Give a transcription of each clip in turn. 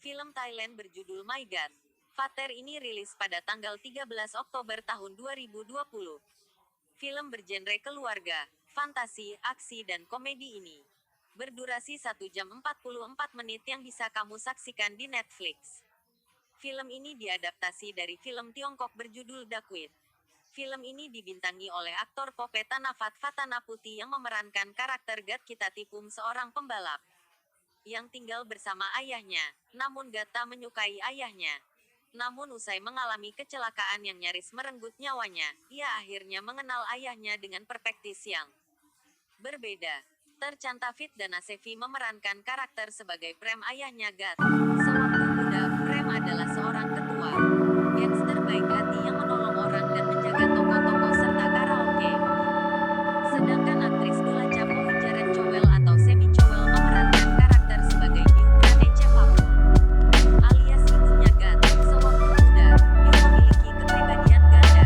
Film Thailand berjudul My God, Father ini rilis pada tanggal 13 Oktober tahun 2020. Film bergenre keluarga, fantasi, aksi dan komedi ini berdurasi 1 jam 44 menit yang bisa kamu saksikan di Netflix. Film ini diadaptasi dari film Tiongkok berjudul Dakwit. Film ini dibintangi oleh aktor Pope Tanafat Fatanaputi yang memerankan karakter Gat Kitatipum, seorang pembalap yang tinggal bersama ayahnya, namun Gata menyukai ayahnya. Namun usai mengalami kecelakaan yang nyaris merenggut nyawanya, ia akhirnya mengenal ayahnya dengan perspektif yang berbeda. Tercantavit dan Asevi memerankan karakter sebagai Prem, ayahnya Gat. Sewaktu muda, Prem adalah seorang ketua gangster baik hati yang menolong orang dan menjaga toko-toko serta karaoke. Sedangkan aktris Dula Chapo Jaren Chowel atau Semi Chowel memerankan karakter sebagai Biu Prane Chevapul, alias ibunya Gat. Sewaktu muda, Biu memiliki kepribadian ganda.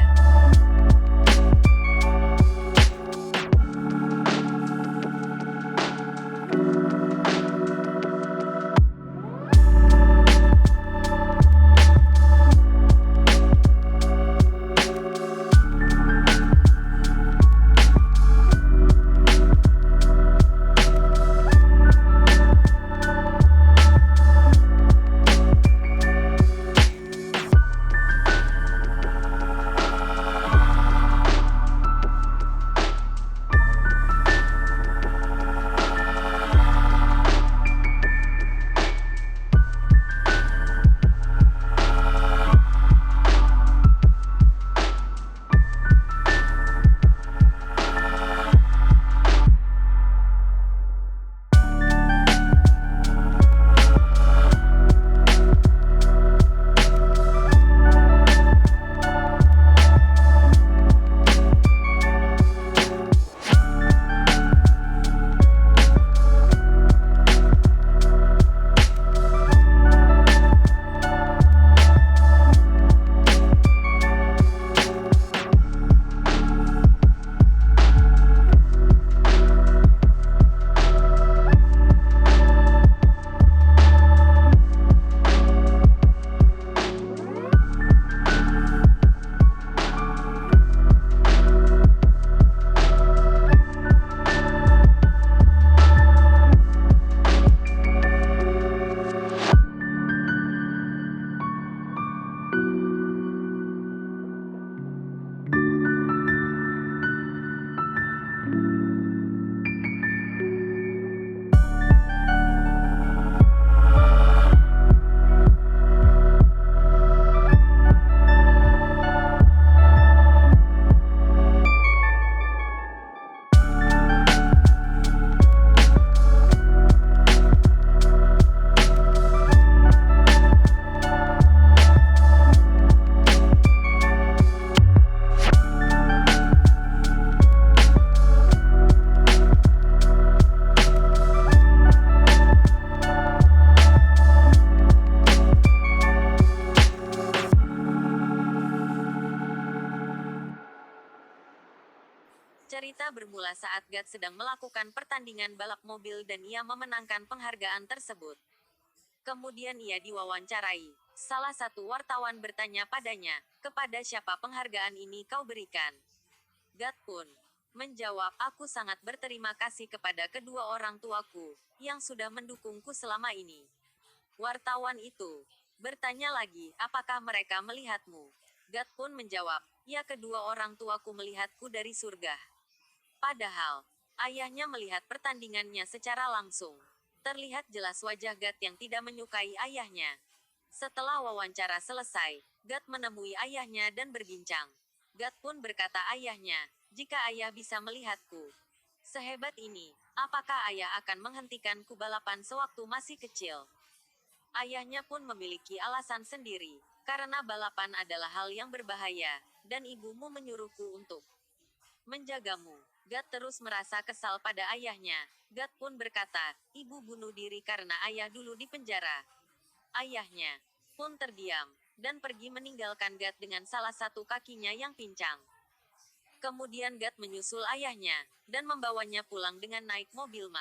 Cerita bermula saat Gat sedang melakukan pertandingan balap mobil dan ia memenangkan penghargaan tersebut. Kemudian ia diwawancarai. Salah satu wartawan bertanya padanya, "Kepada siapa penghargaan ini kau berikan?" Gat pun menjawab, "Aku sangat berterima kasih kepada kedua orang tuaku, yang sudah mendukungku selama ini." Wartawan itu bertanya lagi, "Apakah mereka melihatmu?" Gat pun menjawab, "Ya, kedua orang tuaku melihatku dari surga." Padahal, ayahnya melihat pertandingannya secara langsung. Terlihat jelas wajah Gat yang tidak menyukai ayahnya. Setelah wawancara selesai, Gat menemui ayahnya dan berbincang. Gat pun berkata ayahnya, "Jika ayah bisa melihatku sehebat ini, apakah ayah akan menghentikanku balapan sewaktu masih kecil?" Ayahnya pun memiliki alasan sendiri, "Karena balapan adalah hal yang berbahaya, dan ibumu menyuruhku untuk menjagamu." Gat terus merasa kesal pada ayahnya. Gat pun berkata, "Ibu bunuh diri karena ayah dulu di penjara." Ayahnya pun terdiam, dan pergi meninggalkan Gat dengan salah satu kakinya yang pincang. Kemudian Gat menyusul ayahnya, dan membawanya pulang dengan naik mobil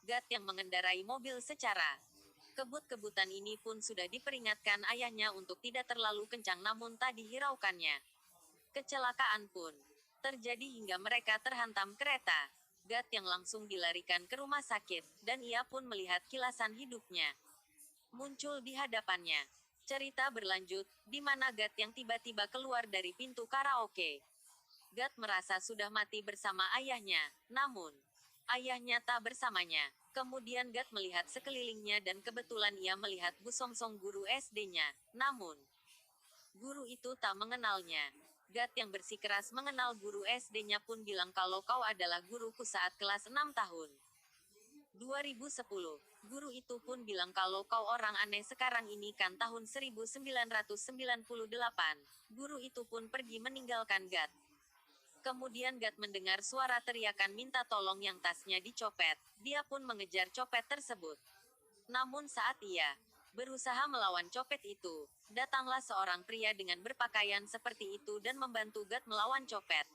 Gat yang mengendarai mobil secara Kebut-kebutan ini pun sudah diperingatkan ayahnya untuk tidak terlalu kencang namun tak dihiraukannya. Kecelakaan pun terjadi hingga mereka terhantam kereta. Gat yang langsung dilarikan ke rumah sakit, dan ia pun melihat kilasan hidupnya muncul di hadapannya. Cerita berlanjut, di mana Gat yang tiba-tiba keluar dari pintu karaoke. Gat merasa sudah mati bersama ayahnya, namun ayahnya tak bersamanya. Kemudian Gat melihat sekelilingnya dan kebetulan ia melihat Bu Songsong guru SD-nya. Namun, guru itu tak mengenalnya. Gat yang bersikeras mengenal guru SD-nya pun bilang kalau kau adalah guruku saat kelas 6 tahun. 2010. Guru itu pun bilang kalau kau orang aneh sekarang ini kan tahun 1998. Guru itu pun pergi meninggalkan Gat. Kemudian Gat mendengar suara teriakan minta tolong yang tasnya dicopet. Dia pun mengejar copet tersebut. Namun saat ia berusaha melawan copet itu, datanglah seorang pria dengan berpakaian seperti itu dan membantu Gat melawan copet.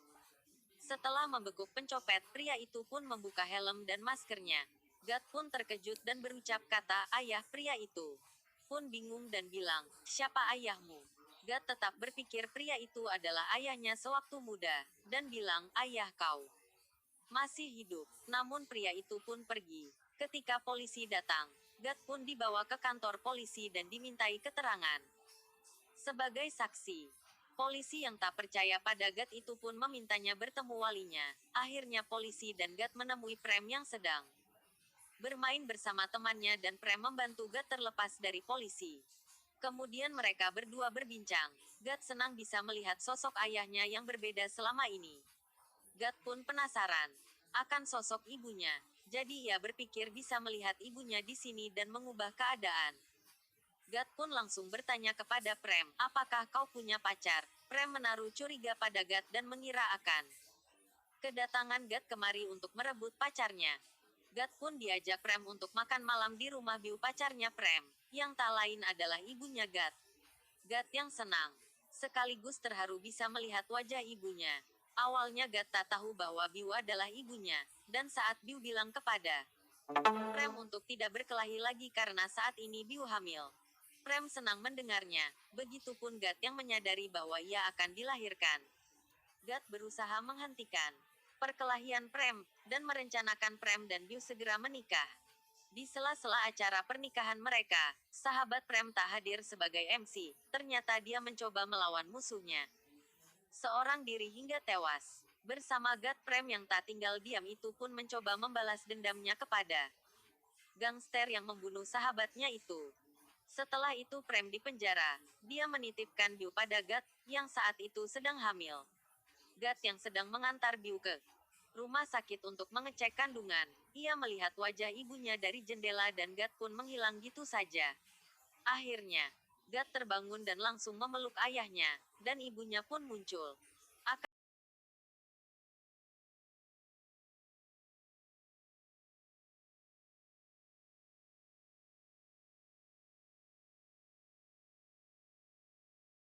Setelah membekuk pencopet, pria itu pun membuka helm dan maskernya. Gat pun terkejut dan berucap kata ayah pria itu. Pun bingung dan bilang, siapa ayahmu? Gat tetap berpikir pria itu adalah ayahnya sewaktu muda, dan bilang, ayah kau masih hidup. Namun pria itu pun pergi. Ketika polisi datang, Gat pun dibawa ke kantor polisi dan dimintai keterangan sebagai saksi. Polisi yang tak percaya pada Gat itu pun memintanya bertemu walinya. Akhirnya polisi dan Gat menemui Prem yang sedang bermain bersama temannya dan Prem membantu Gat terlepas dari polisi. Kemudian mereka berdua berbincang. Gat senang bisa melihat sosok ayahnya yang berbeda selama ini. Gat pun penasaran akan sosok ibunya. Jadi ia berpikir bisa melihat ibunya di sini dan mengubah keadaan. Gat pun langsung bertanya kepada Prem, apakah kau punya pacar? Prem menaruh curiga pada Gat dan mengira akan kedatangan Gat kemari untuk merebut pacarnya. Gat pun diajak Prem untuk makan malam di rumah biu pacarnya Prem, yang tak lain adalah ibunya Gat. Gat yang senang, sekaligus terharu bisa melihat wajah ibunya. Awalnya Gat tak tahu bahwa Biu adalah ibunya, dan saat Biu bilang kepada Prem untuk tidak berkelahi lagi karena saat ini Biu hamil. Prem senang mendengarnya, begitupun Gat yang menyadari bahwa ia akan dilahirkan. Gat berusaha menghentikan perkelahian Prem, dan merencanakan Prem dan Biu segera menikah. Di sela-sela acara pernikahan mereka, sahabat Prem tak hadir sebagai MC, ternyata dia mencoba melawan musuhnya seorang diri hingga tewas. Bersama Gat, Prem yang tak tinggal diam itu pun mencoba membalas dendamnya kepada gangster yang membunuh sahabatnya itu. Setelah itu Prem dipenjara. Dia menitipkan Biu pada Gat, yang saat itu sedang hamil. Gat yang sedang mengantar Biu ke rumah sakit untuk mengecek kandungan. Ia melihat wajah ibunya dari jendela dan Gat pun menghilang gitu saja. Akhirnya, Gat terbangun dan langsung memeluk ayahnya, dan ibunya pun muncul.